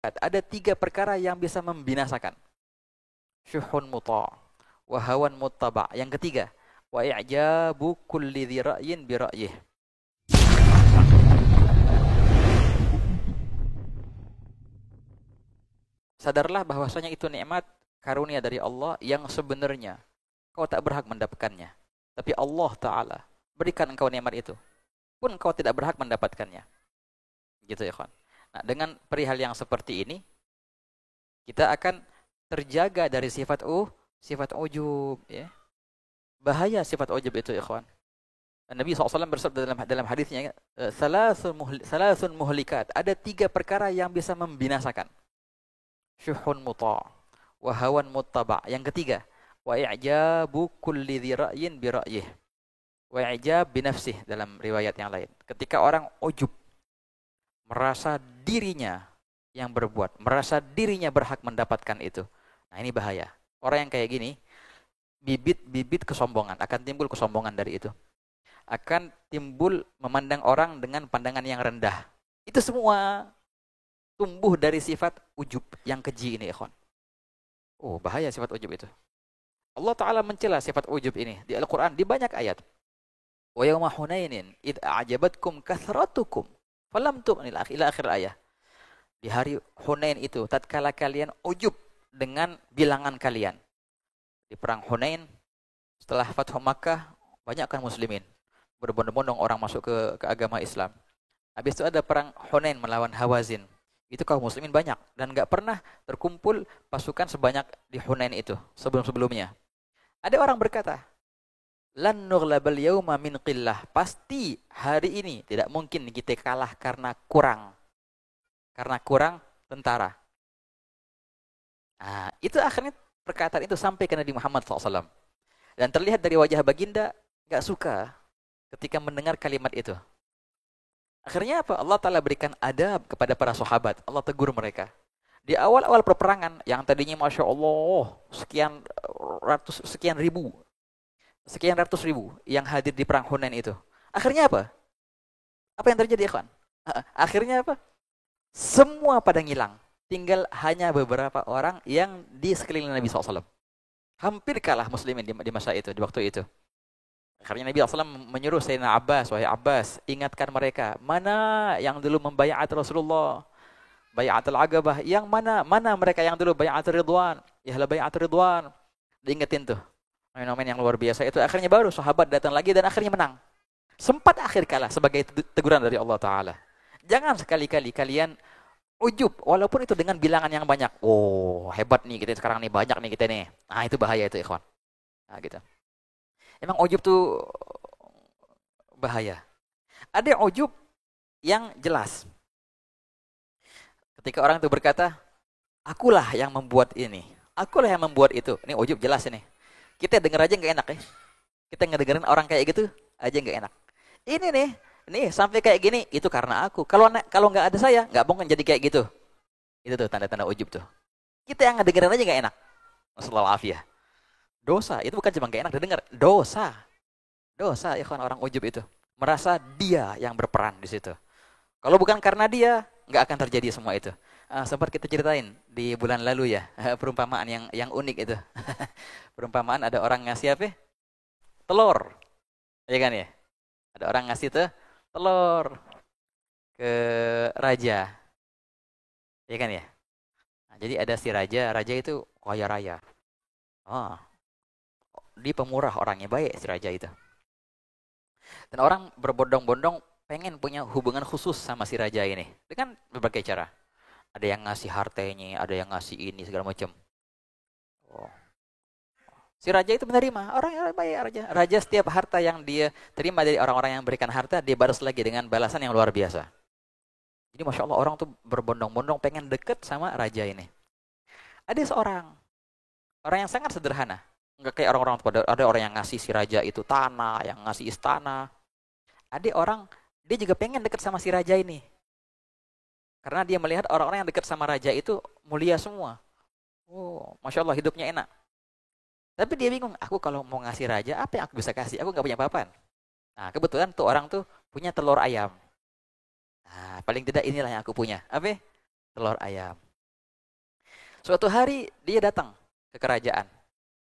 Ada 3 perkara yang bisa membinasakan. Syuhun muta' wa hawan muttaba'. Yang ketiga, wa i'jabu kulli dzi ra'yin bi ra'yih. Sadarlah bahwasanya itu nikmat karunia dari Allah yang sebenarnya kau tak berhak mendapatkannya. Tapi Allah Ta'ala berikan engkau nikmat itu, pun kau tidak berhak mendapatkannya. Gitu ya, kawan. Nah, dengan perihal yang seperti ini, kita akan terjaga dari sifat ujub, ya. Bahaya sifat ujub itu, ikhwan. Nabi SAW bersabda dalam hadisnya, salasun muhlikat. Ada 3 perkara yang bisa membinasakan. Syuhun muta' wa hawan muttaba'. Yang ketiga, wa i'jabu kulli dzi ra'yin bi ra'yih. Wa i'jab bi nafsih dalam riwayat yang lain. Ketika orang ujub, merasa dirinya yang berbuat, merasa dirinya berhak mendapatkan itu. Nah, ini bahaya. Orang yang kayak gini, bibit-bibit kesombongan, akan timbul kesombongan dari itu. Akan timbul memandang orang dengan pandangan yang rendah. Itu semua tumbuh dari sifat ujub yang keji ini, ikhwan. Oh, bahaya sifat ujub itu. Allah Ta'ala mencela sifat ujub ini di Al-Quran di banyak ayat. Wa yawma hunainin idh a'jabatkum kathratukum falam tu'nil ila akhir ayat. Di hari Hunain itu, tatkala kalian ujub dengan bilangan kalian. Di perang Hunain, setelah Fathu Makkah, banyak kan muslimin. Berbondong-bondong orang masuk ke agama Islam. Habis itu ada perang Hunain melawan Hawazin. Itu kaum muslimin banyak. Dan gak pernah terkumpul pasukan sebanyak di Hunain itu, sebelum-sebelumnya. Ada orang berkata, lan nughlabal yawma min qillah. Pasti hari ini tidak mungkin kita kalah karena kurang tentara. Nah, itu akhirnya perkataan itu sampai ke Nabi Muhammad SAW. Dan terlihat dari wajah baginda gak suka ketika mendengar kalimat itu. Akhirnya apa? Allah Ta'ala berikan adab kepada para sahabat. Allah tegur mereka. Di awal-awal peperangan, yang tadinya Masya Allah, sekian ratus ribu yang hadir di perang Hunain itu. Akhirnya apa? Apa yang terjadi, ikhwan? Akhirnya apa? Semua pada ngilang. Tinggal hanya beberapa orang yang di sekeliling Nabi SAW. Hampir kalah muslimin di masa itu, di waktu itu. Akhirnya Nabi SAW menyuruh Sayyidina Abbas, wahai Abbas, ingatkan mereka, mana yang dulu membayat Rasulullah, bayatul Aqabah, yang mana mereka yang dulu bayatul Ridwan, yahla bayatul Ridwan. Diingetin tuh, momen yang luar biasa itu. Akhirnya baru sahabat datang lagi dan akhirnya menang. Sempat akhir kalah sebagai teguran dari Allah Ta'ala. Jangan sekali-kali kalian ujub, walaupun itu dengan bilangan yang banyak. Oh, hebat nih kita sekarang nih, banyak nih kita nih. Nah, itu bahaya itu, ikhwan. Nah, gitu. Emang ujub tuh bahaya. Ada ujub yang jelas. Ketika orang itu berkata, akulah yang membuat ini, akulah yang membuat itu. Ini ujub jelas ini. Kita denger aja nggak enak ya. Kita ngedengerin orang kayak gitu aja nggak enak. Ini nih sampai kayak gini, itu karena aku. Kalau nggak ada saya, nggak mungkin jadi kayak gitu. Itu tuh tanda-tanda ujub tuh. Kita yang ngedengerin aja nggak enak. Masallah dosa, itu bukan cuma gak enak didengar, dosa ya kan orang ujub itu. Merasa dia yang berperan di situ. Kalau bukan karena dia, nggak akan terjadi semua itu. Sempat kita ceritain di bulan lalu ya, perumpamaan yang unik itu. Perumpamaan ada orang ngasih apa? Telur. Ya kan ya? Ada orang ngasih tuh telur ke raja. Ya kan ya? Nah, jadi ada si raja itu kaya raya. Oh, dia pemurah orangnya, baik si raja itu. Dan orang berbondong-bondong pengen punya hubungan khusus sama si raja ini dengan berbagai cara. Ada yang ngasih hartanya, ada yang ngasih ini segala macam. Oh. Si raja itu menerima, orang yang baik raja. Raja setiap harta yang dia terima dari orang-orang yang berikan harta, dia balas lagi dengan balasan yang luar biasa. Jadi Masya Allah, orang tuh berbondong-bondong pengen deket sama raja ini. Ada seorang, orang yang sangat sederhana. Enggak kayak orang-orang, ada orang yang ngasih si raja itu tanah, yang ngasih istana. Ada orang, dia juga pengen deket sama si raja ini. Karena dia melihat orang-orang yang dekat sama raja itu mulia semua. Oh, Masya Allah, hidupnya enak. Tapi dia bingung, aku kalau mau ngasih raja, apa yang aku bisa kasih? Aku nggak punya apa-apaan. Nah, kebetulan tuh orang tuh punya telur ayam. Nah, paling tidak inilah yang aku punya. Apa? Telur ayam. Suatu hari dia datang ke kerajaan.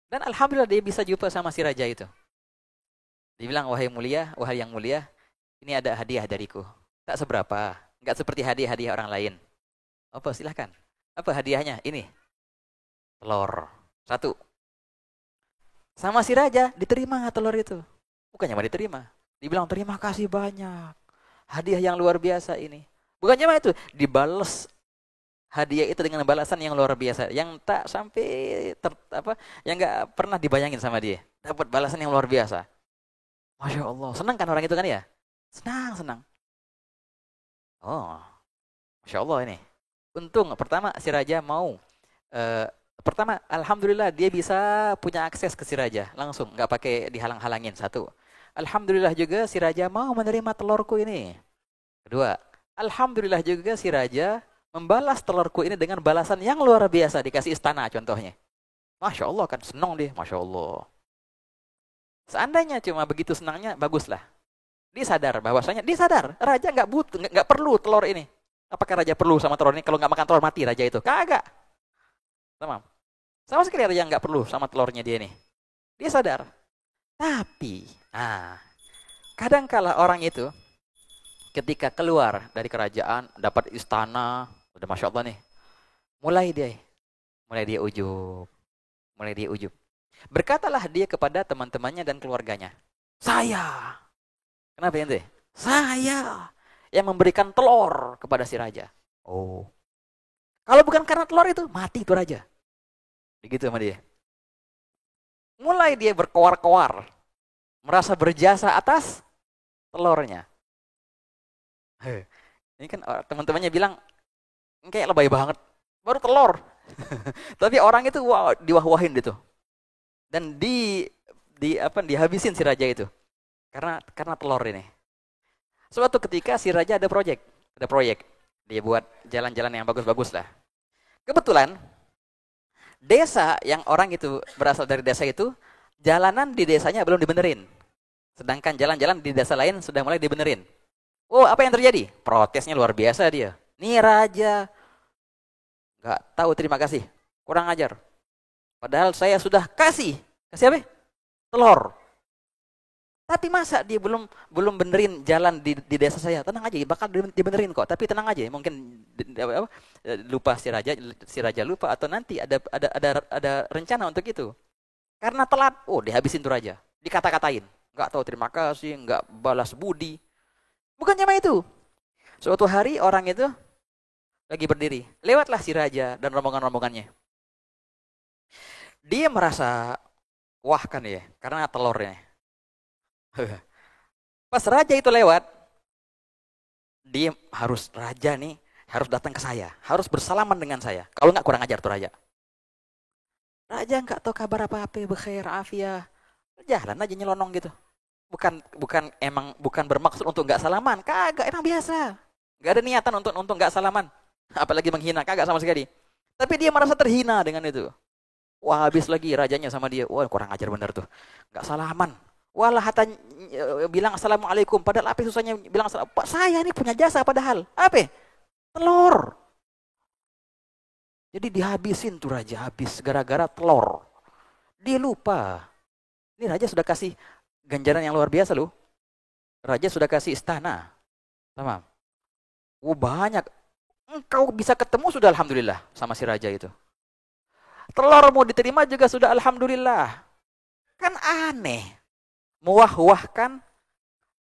Dan alhamdulillah dia bisa jumpa sama si raja itu. Dia bilang, wahai yang mulia, ini ada hadiah dariku. Tak seberapa, nggak seperti hadiah-hadiah orang lain. Apa, silahkan. Apa hadiahnya? Ini, telur. Satu. Sama si raja, diterima nggak telur itu? Bukannya mau diterima. Dibilang, terima kasih banyak. Hadiah yang luar biasa ini. Bukannya mah itu, dibales hadiah itu dengan balasan yang luar biasa, yang tak sampai yang nggak pernah dibayangin sama dia. Dapat balasan yang luar biasa. Masya Allah, senang kan orang itu kan ya? Senang. Oh, Masya Allah ini. Untung pertama si raja mau. Pertama, alhamdulillah dia bisa punya akses ke si raja langsung, nggak pakai dihalang-halangin. Satu. Alhamdulillah juga si raja mau menerima telurku ini. Kedua, alhamdulillah juga si raja membalas telurku ini dengan balasan yang luar biasa, dikasih istana contohnya. Masya Allah kan, senang dia, Masya Allah. Seandainya cuma begitu senangnya, baguslah. Dia sadar bahwasanya, raja nggak butuh, nggak perlu telur ini. Apakah raja perlu sama telur ini? Kalau nggak makan telur mati raja itu? Kagak. Sama sekali raja nggak perlu sama telurnya dia ini. Dia sadar. Tapi, kadang kala orang itu ketika keluar dari kerajaan, dapat istana, udah Masya Allah nih, mulai dia ujub. Berkatalah dia kepada teman-temannya dan keluarganya, saya. Kenapa ente? Saya yang memberikan telur kepada si raja. Oh. Kalau bukan karena telur itu, mati itu raja. Begitu sama dia. Mulai dia berkoar-koar, merasa berjasa atas telurnya. Ini kan teman-temannya bilang, kayak lebay banget, baru telur. Tapi orang itu diwah-wahin gitu. Dan dihabisin si raja itu. Karena telur ini. Suatu ketika si raja ada proyek. Dia buat jalan-jalan yang bagus-bagus lah. Kebetulan desa yang orang itu berasal dari desa itu, jalanan di desanya belum dibenerin. Sedangkan jalan-jalan di desa lain sudah mulai dibenerin. Oh, apa yang terjadi? Protesnya luar biasa dia. Nih raja, nggak tahu terima kasih, kurang ajar. Padahal saya sudah kasih apa? Telur. Tapi masa dia belum benerin jalan di desa saya? Tenang aja, bakal dibenerin kok. Tapi tenang aja, mungkin lupa si raja lupa atau nanti ada rencana untuk itu. Karena telat, dihabisin tuh raja, dikata-katain, nggak tahu terima kasih, nggak balas budi. Bukannya mah itu. Suatu hari orang itu lagi berdiri, lewatlah si raja dan rombongan-rombongannya. Dia merasa wah kan ya, karena telurnya. Pas raja itu lewat, dia raja nih harus datang ke saya, harus bersalaman dengan saya. Kalau nggak kurang ajar tuh raja. Raja nggak tahu kabar apa-apa, bekhair, afiah, jalan aja nyelonong gitu. Bukan bermaksud untuk nggak salaman, kagak, emang biasa. Nggak ada niatan untuk nggak salaman, apalagi menghina, kagak sama sekali. Tapi dia merasa terhina dengan itu. Wah, habis lagi rajanya sama dia. Wah, kurang ajar bener tuh. Nggak salaman. Walah bilang assalamualaikum. Padahal apa susahnya bilang assalamualaikum. Pak, saya ini punya jasa padahal. Apa? Telur. Jadi dihabisin tuh raja, habis gara-gara telur. Dia lupa. Ini raja sudah kasih ganjaran yang luar biasa loh. Raja sudah kasih istana. Tamam. Banyak. Engkau bisa ketemu sudah alhamdulillah sama si raja itu. Telur mau diterima juga sudah alhamdulillah. Kan aneh. Mewah-wahkan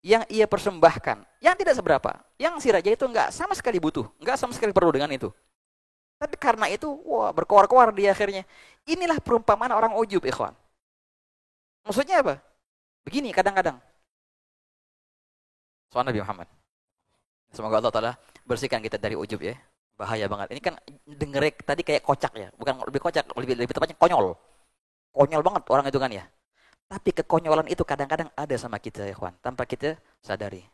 yang ia persembahkan. Yang tidak seberapa. Yang si raja itu enggak sama sekali butuh. Enggak sama sekali perlu dengan itu. Tapi karena itu, berkoar-koar di akhirnya. Inilah perumpamaan orang ujub, ikhwan. Maksudnya apa? Begini kadang-kadang. Soal Nabi Muhammad. Semoga Allah Ta'ala bersihkan kita dari ujub ya. Bahaya banget. Ini kan dengernya tadi kayak kocak ya. Bukan lebih kocak, lebih tepatnya konyol. Konyol banget orang itu kan ya. Tapi kekonyolan itu kadang-kadang ada sama kita ya ikhwan. Tanpa kita sadari.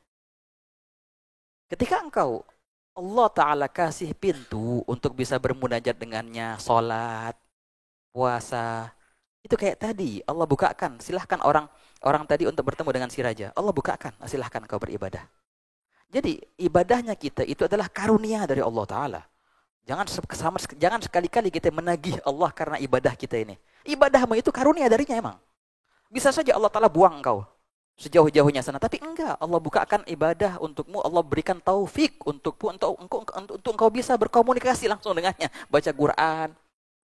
Ketika engkau Allah Ta'ala kasih pintu untuk bisa bermunajat dengannya, sholat, puasa. Itu kayak tadi, Allah bukakan. Silahkan orang tadi untuk bertemu dengan si raja. Allah bukakan, silahkan kau beribadah. Jadi ibadahnya kita itu adalah karunia dari Allah Ta'ala. Jangan sekali-kali kita menagih Allah karena ibadah kita ini. Ibadahmu itu karunia darinya emang. Bisa saja Allah Ta'ala buang engkau sejauh-jauhnya sana, tapi enggak. Allah bukakan ibadah untukmu, Allah berikan taufik untukmu untuk engkau bisa berkomunikasi langsung dengannya, baca Quran,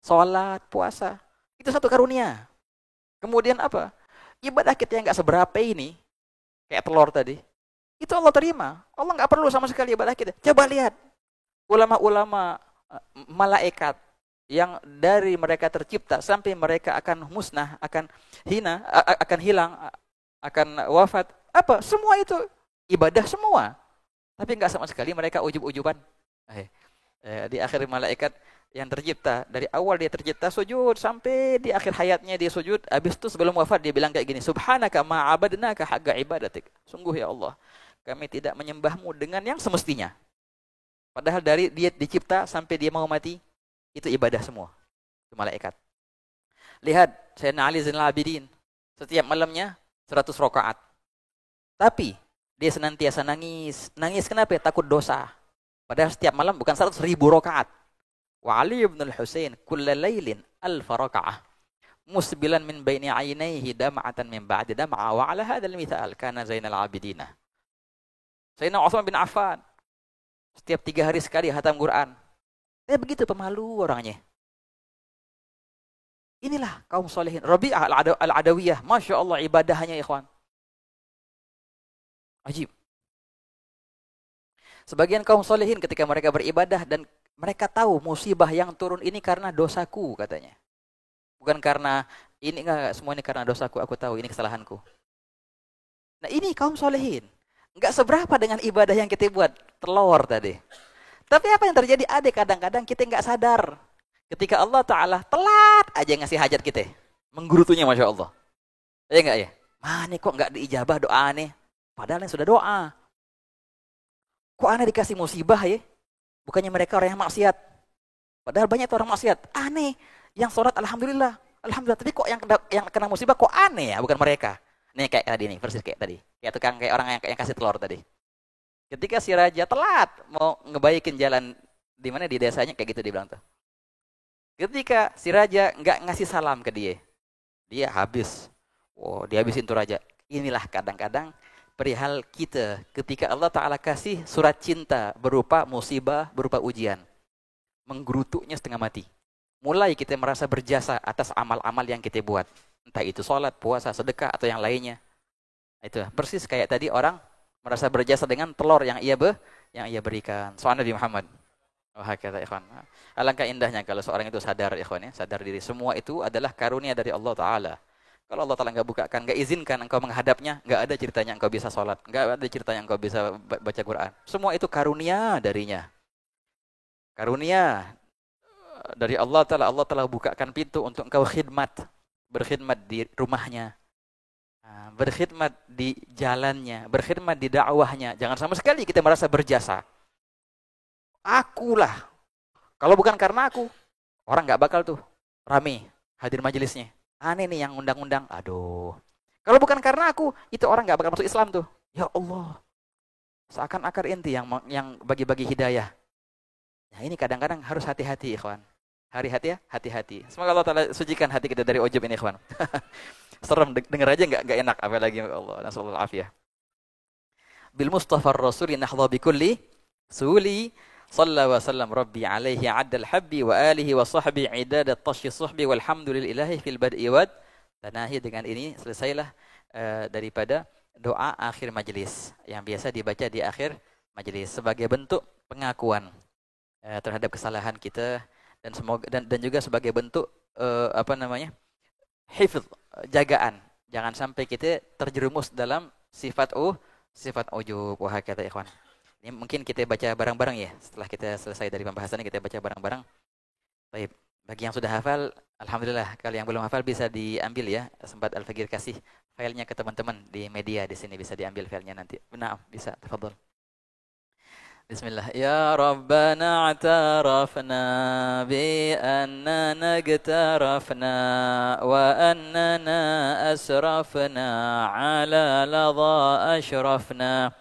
sholat, puasa. Itu satu karunia. Kemudian apa? Ibadah kita yang enggak seberapa ini, kayak telur tadi, itu Allah terima. Allah enggak perlu sama sekali ibadah kita. Coba lihat ulama-ulama, malaikat yang dari mereka tercipta sampai mereka akan musnah, akan hina, akan hilang, akan wafat. Apa? Semua itu ibadah semua. Tapi enggak sama sekali mereka ujub-ujuban. Di akhir malaikat yang tercipta, dari awal dia tercipta sujud sampai di akhir hayatnya dia sujud. Habis itu sebelum wafat dia bilang kayak gini, Subhanaka ma'abadnaka haqqa ibadatik. Sungguh ya Allah, kami tidak menyembahmu dengan yang semestinya. Padahal dari dia dicipta sampai dia mau mati, itu ibadah semua. Itu malaikat. Lihat, Sayyidina Ali Zainal Abidin. Setiap malamnya 100 rakaat. Tapi, dia senantiasa nangis. Nangis kenapa? Takut dosa. Padahal setiap malam bukan 100.000 rakaat. Wa Ali ibn al-Husain, kulla laylin alfa raka'ah. Musbilan min baini aynaihi dam'atan min ba'di dam'a. Wa ala hadal mithal, kana Zainal Abidin. Sayyidina Utsman bin Affan. Setiap 3 hari sekali khatam Quran. Begitu pemalu orangnya. Inilah kaum solehin. Rabi'ah al-Adawiyah. Masya Allah ibadahnya ikhwan. Ajib. Sebagian kaum solehin ketika mereka beribadah dan mereka tahu musibah yang turun ini karena dosaku katanya. Bukan karena ini, enggak, semua ini karena dosaku, aku tahu ini kesalahanku. Nah ini kaum solehin. Enggak seberapa dengan ibadah yang kita buat. Telur tadi. Tapi apa yang terjadi? Ada kadang-kadang kita enggak sadar. Ketika Allah Ta'ala telat aja ngasih hajat kita. Menggerutunya Masya Allah. Ya enggak ya? Mana kok enggak diijabah doa nih? Padahal yang sudah doa. Kok aneh dikasih musibah ya? Bukannya mereka orang yang maksiat. Padahal banyak orang maksiat. Aneh. Yang sholat Alhamdulillah. Alhamdulillah. Tapi kok yang kena musibah kok aneh ya? Bukan mereka. Nih kayak tadi nih. Persis kayak tadi. Kayak tukang kayak orang yang kasih telur tadi. Ketika si raja telat mau ngebaikin jalan di mana di desanya kayak gitu dibilang tuh. Ketika si raja nggak ngasih salam ke dia habis. Oh, dihabisin tuh raja. Inilah kadang-kadang perihal kita ketika Allah Ta'ala kasih surat cinta berupa musibah, berupa ujian. Menggerutuknya setengah mati. Mulai kita merasa berjasa atas amal-amal yang kita buat. Entah itu sholat, puasa, sedekah, atau yang lainnya. Itu persis kayak tadi orang merasa berjasa dengan telur yang ia berikan. Soal Nabi Muhammad. Wah, kata ikhwan. Alangkah indahnya kalau seorang itu sadar ikhwan ya, sadar diri semua itu adalah karunia dari Allah Ta'ala. Kalau Allah Ta'ala enggak bukakan, enggak izinkan engkau menghadapnya, enggak ada ceritanya engkau bisa sholat, enggak ada ceritanya engkau bisa baca Quran. Semua itu karunia darinya. Karunia dari Allah Ta'ala. Allah Ta'ala bukakan pintu untuk engkau berkhidmat di rumahnya, berkhidmat di jalannya, berkhidmat di dakwahnya. Jangan sama sekali kita merasa berjasa. Akulah. Kalau bukan karena aku, orang nggak bakal tuh rame hadir majelisnya. Aneh nih yang undang-undang. Aduh. Kalau bukan karena aku, itu orang nggak bakal masuk Islam tuh. Ya Allah. Seakan-akan inti yang bagi-bagi hidayah. Nah ini kadang-kadang harus hati-hati ikhwan. Hati-hati. Semoga Allah Ta'ala sucikan hati kita dari ujub ini ikhwan. Serem, denger aja nggak enak, apalagi Allah. Nasallallahu afiyah. Bil Mustafa Rasuli nahdha bi kulli suli sallallahu wa sallam rabbi alaihi addal habbi wa alihi wa sahbi idadat tashi suhbi walhamdulillahi fil bad'i wad tanahi. Dengan ini selesailah daripada doa akhir majelis yang biasa dibaca di akhir majelis sebagai bentuk pengakuan terhadap kesalahan kita dan semoga dan juga sebagai bentuk hifz, jagaan. Jangan sampai kita terjerumus dalam sifat ujub. Wah, kata ikhwan. Ini mungkin kita baca bareng-bareng ya. Setelah kita selesai dari pembahasan ini kita baca bareng-bareng. Baik, bagi yang sudah hafal, alhamdulillah. Kalau yang belum hafal bisa diambil ya. Sempat Al-Faqir kasih filenya ke teman-teman di media di sini, bisa diambil filenya nanti. Nah, bisa. Tafadhol. Bismillah. Ya Rabbana a'tarafna bi annana nagtarafna wa annana asrafna ala ladha ashrafna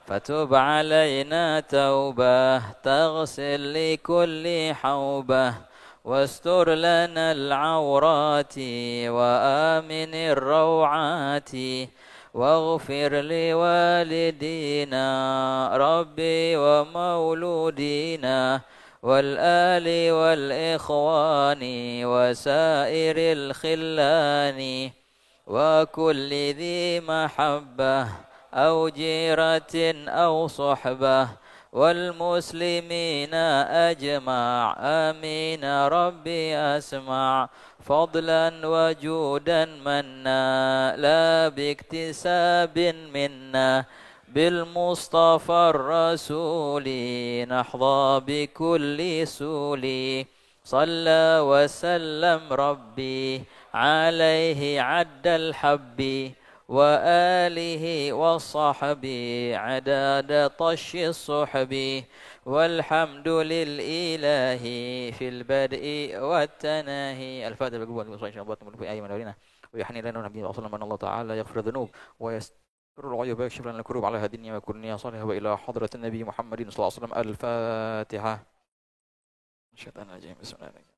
فتب علينا توبة تغسل لكل حوبة واستر لنا العورات وآمن الروعات واغفر لوالدينا ربي ومولودينا والآل والإخوان وسائر الخلان وكل ذي محبة أو جيرة أو صحبة والمسلمين أجمع آمين ربي أسمع فضلا وجودا منا لا باكتساب منا بالمصطفى الرسول نحظى بكل سول صلى وسلم ربي عليه عد الحب وآله وصحبه عداد طش الصحب والحمد للإله في البدء والتناهي. الفاتحة بالقوة والصلاة والسلام على أيمن ولينا ويحني لنا النبي وصلى من الله تعالى يغفر الذنوب ويستر العيوب ويكشف لنا الكروب على هدينا وكلنا صالحة وإلى حضرة النبي محمد صلى الله عليه وسلم. الفاتحة. الشيطان الرجيم. بسم الله الرحمن الرحيم.